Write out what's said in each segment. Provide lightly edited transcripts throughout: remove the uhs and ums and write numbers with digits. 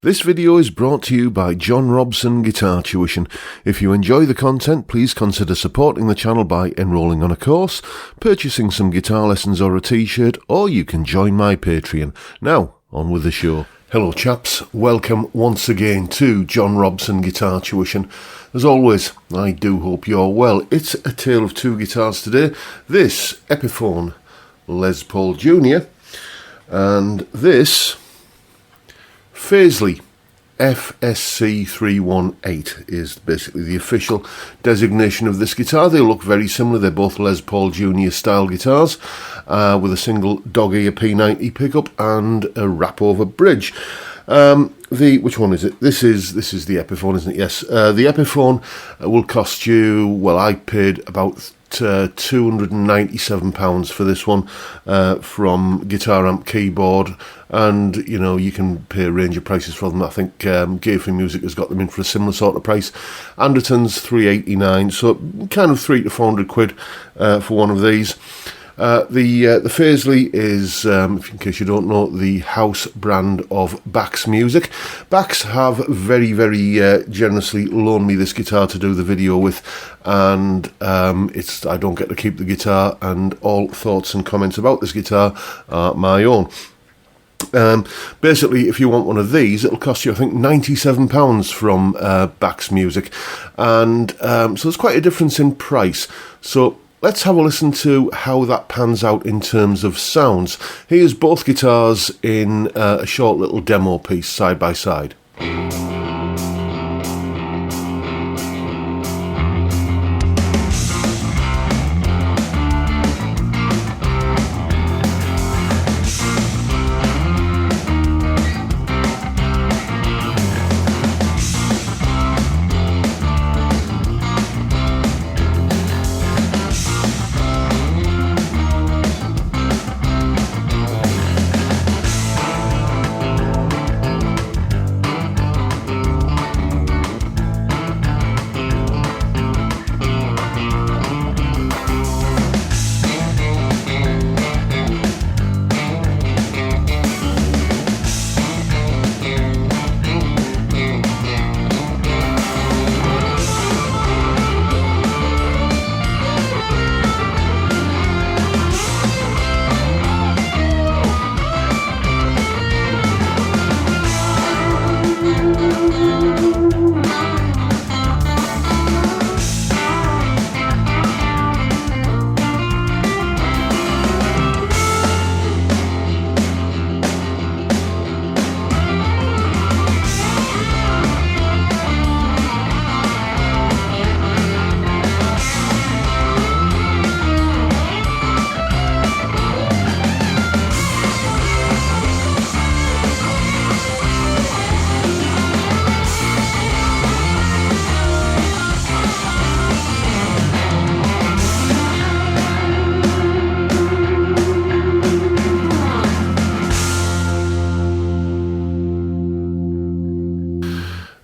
This video is brought to you by John Robson Guitar Tuition. If you enjoy the content, please consider supporting the channel by enrolling on a course, purchasing some guitar lessons or a t-shirt, or you can join my Patreon. Now, on with the show. Hello chaps, welcome once again to John Robson Guitar Tuition. As always, I do hope you're well. It's a tale of two guitars today. This Epiphone Les Paul Jr. and this Fazley FSC318 is basically the official designation of this guitar. They look very similar. They're both Les Paul Jr. style guitars with a single dog ear P90 pickup and a wrap over bridge. Which one is it? This is the Epiphone, isn't it? Yes. The Epiphone will cost you, well, I paid about £297 for this one from Guitar Amp Keyboard, and you know, you can pay a range of prices for them. I think Gearfree Music has got them in for a similar sort of price. Anderton's £389, so kind of £300 to £400 for one of these. The Fazley is, in case you don't know, the house brand of Bax Music. Bax have very, very generously loaned me this guitar to do the video with, and I don't get to keep the guitar, and all thoughts and comments about this guitar are my own. Basically, if you want one of these, it'll cost you, I think, £97 from Bax Music, and so there's quite a difference in price. So let's have a listen to how that pans out in terms of sounds. Here's both guitars in a short little demo piece side by side.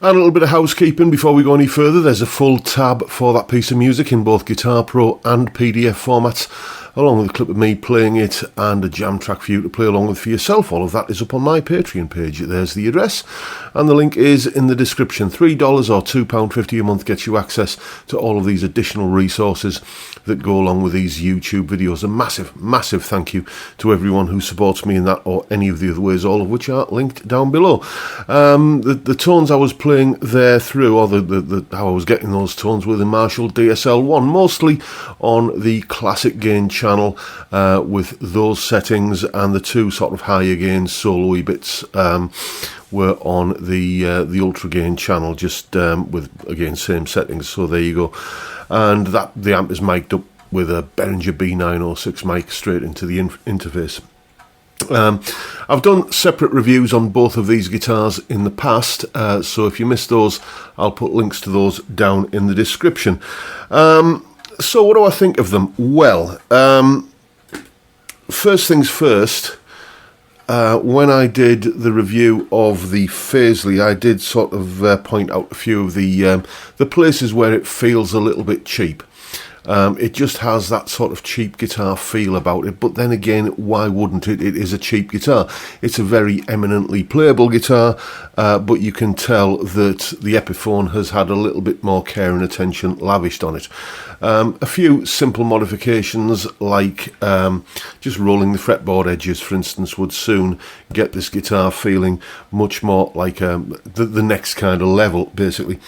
And a little bit of housekeeping before we go any further. There's a full tab for that piece of music in both Guitar Pro and PDF formats, along with a clip of me playing it and a jam track for you to play along with for yourself. All of that is up on my Patreon page. There's the address, and the link is in the description. $3 or £2.50 a month gets you access to all of these additional resources that go along with these YouTube videos. A massive, massive thank you to everyone who supports me in that or any of the other ways, all of which are linked down below. The tones I was playing there through, or how I was getting those tones, were the Marshall DSL-1, mostly on the classic gain channel with those settings, and the two sort of higher gain solo-y bits were on the ultra gain channel, just with, again, same settings. So there you go. And the amp is mic'd up with a Behringer B906 mic straight into the interface. I've done separate reviews on both of these guitars in the past, so if you missed those, I'll put links to those down in the description. So what do I think of them? Well, first things first, when I did the review of the Fazley, I did sort of point out a few of the places where it feels a little bit cheap. It just has that sort of cheap guitar feel about it, but then again, why wouldn't it? It is a cheap guitar. It's a very eminently playable guitar, but you can tell that the Epiphone has had a little bit more care and attention lavished on it. A few simple modifications, like just rolling the fretboard edges, for instance, would soon get this guitar feeling much more like the next kind of level, basically.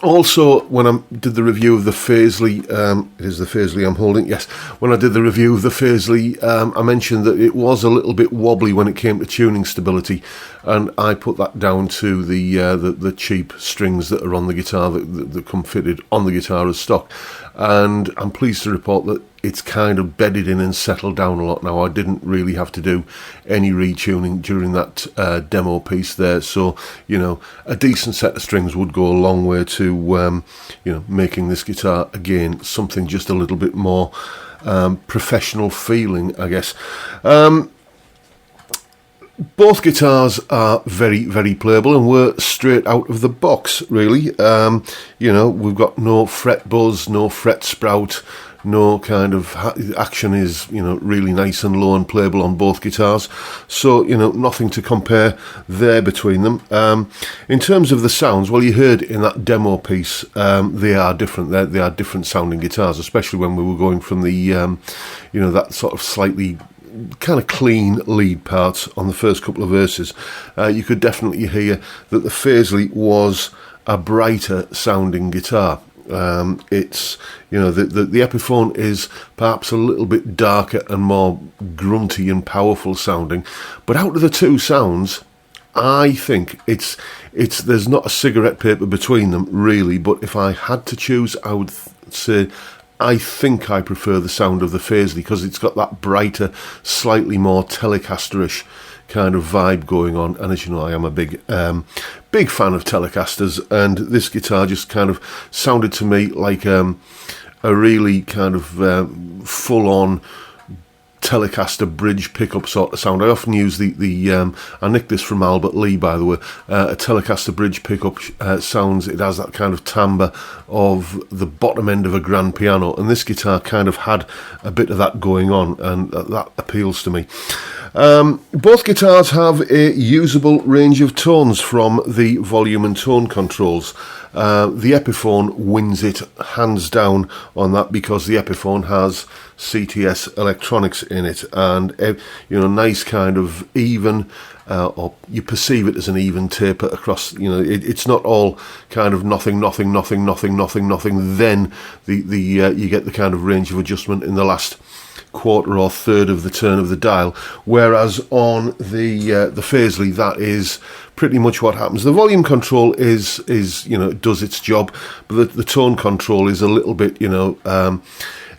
Also, when I did the review of the Fazley, it is the Fazley I'm holding, yes. When I did the review of the Fazley, I mentioned that it was a little bit wobbly when it came to tuning stability, and I put that down to the cheap strings that are on the guitar, that come fitted on the guitar as stock. And I'm pleased to report that it's kind of bedded in and settled down a lot now. I didn't really have to do any retuning during that demo piece there. So, a decent set of strings would go a long way to, making this guitar, again, something just a little bit more professional feeling, I guess. Both guitars are very, very playable and were straight out of the box, really. We've got no fret buzz, no fret sprout, no kind of action is, really nice and low and playable on both guitars. So, nothing to compare there between them. In terms of the sounds, well, you heard in that demo piece, they are different. They are different sounding guitars, especially when we were going from the, that sort of slightly kind of clean lead parts on the first couple of verses. You could definitely hear that the Fazley was a brighter sounding guitar. It's, the Epiphone is perhaps a little bit darker and more grunty and powerful sounding, but out of the two sounds, I think there's not a cigarette paper between them, really, but if I had to choose, I would say I think I prefer the sound of the Fazley, because it's got that brighter, slightly more Telecasterish kind of vibe going on. And as you know, I am a big fan of Telecasters, and this guitar just kind of sounded to me like a really kind of full-on Telecaster bridge pickup sort of sound. I often use I nicked this from Albert Lee, by the way, a Telecaster bridge pickup sounds. It has that kind of timbre of the bottom end of a grand piano, and this guitar kind of had a bit of that going on, and that appeals to me. Both guitars have a usable range of tones from the volume and tone controls. The Epiphone wins it hands down on that, because the Epiphone has CTS electronics in it, and nice kind of even, or you perceive it as an even taper across. It's not all kind of nothing. Then you get the kind of range of adjustment in the last quarter or third of the turn of the dial, whereas on the Fazley, that is pretty much what happens. The volume control is it does its job, but the tone control is a little bit,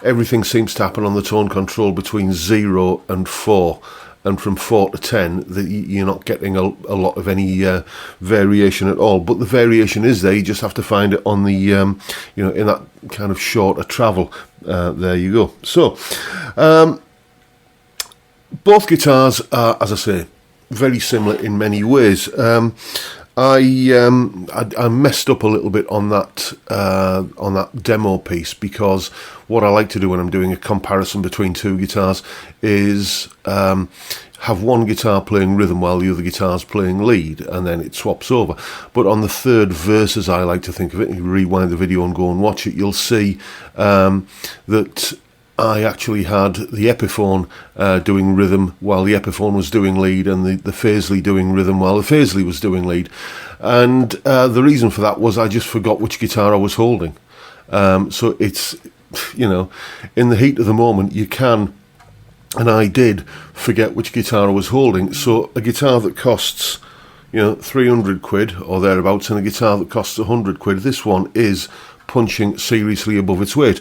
everything seems to happen on the tone control between 0 and 4. And from 4 to 10, you're not getting a lot of any variation at all. But the variation is there. You just have to find it on the, in that kind of shorter travel. There you go. So, both guitars are, as I say, very similar in many ways. I messed up a little bit on that demo piece, because what I like to do when I'm doing a comparison between two guitars is have one guitar playing rhythm while the other guitar's playing lead, and then it swaps over. But on the third verse, as I like to think of it, you rewind the video and go and watch it, you'll see that I actually had the Epiphone doing rhythm while the Epiphone was doing lead, and the Fazley doing rhythm while the Fazley was doing lead. And the reason for that was I just forgot which guitar I was holding. So it's, in the heat of the moment, you can, and I did, forget which guitar I was holding. So a guitar that costs, 300 quid or thereabouts, and a guitar that costs 100 quid, this one is punching seriously above its weight.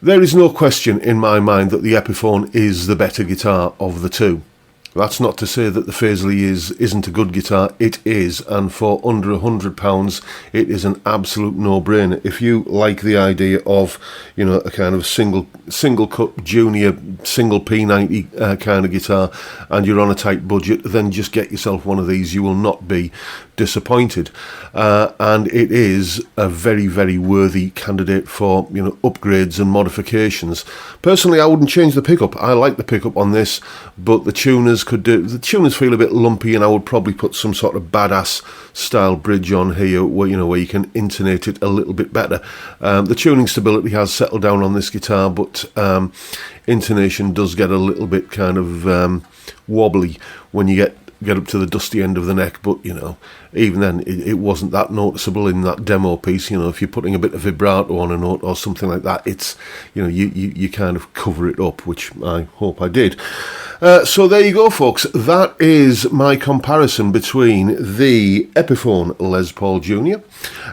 There is no question in my mind that the Epiphone is the better guitar of the two. That's not to say that the Fazley isn't a good guitar. It is, and for under £100, it is an absolute no-brainer. If you like the idea of, you know, a kind of single cut junior single P90 kind of guitar, and you're on a tight budget, then just get yourself one of these. You will not be disappointed, and it is a very, very worthy candidate for, you know, upgrades and modifications. Personally, I wouldn't change the pickup. I like the pickup on this, but the tuners feel a bit lumpy, and I would probably put some sort of badass style bridge on here where you can intonate it a little bit better. The tuning stability has settled down on this guitar, but intonation does get a little bit kind of wobbly when you get up to the dusty end of the neck. But, you know, even then it wasn't that noticeable in that demo piece. You know, if you're putting a bit of vibrato on a note or something like that, it's, you know, you kind of cover it up, which I hope I did. So there you go, folks. That is my comparison between the Epiphone Les Paul Jr.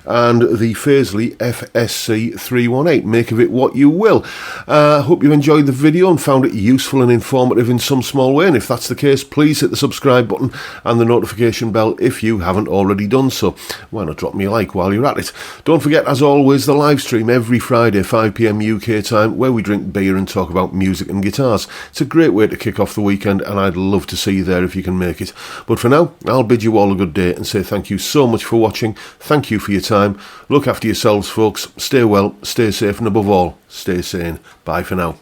and the Fazley FSC 318. Make of it what you will. Hope you enjoyed the video and found it useful and informative in some small way. And if that's the case, please hit the subscribe button and the notification bell if you haven't already done so. Why not drop me a like while you're at it? Don't forget, as always, the live stream every Friday, 5 PM UK time, where we drink beer and talk about music and guitars. It's a great way to kick off the weekend, and I'd love to see you there if you can make it. But for now, I'll bid you all a good day and say thank you so much for watching. Thank you for your time. Look after yourselves, folks. Stay well, stay safe, and above all, stay sane. Bye for now.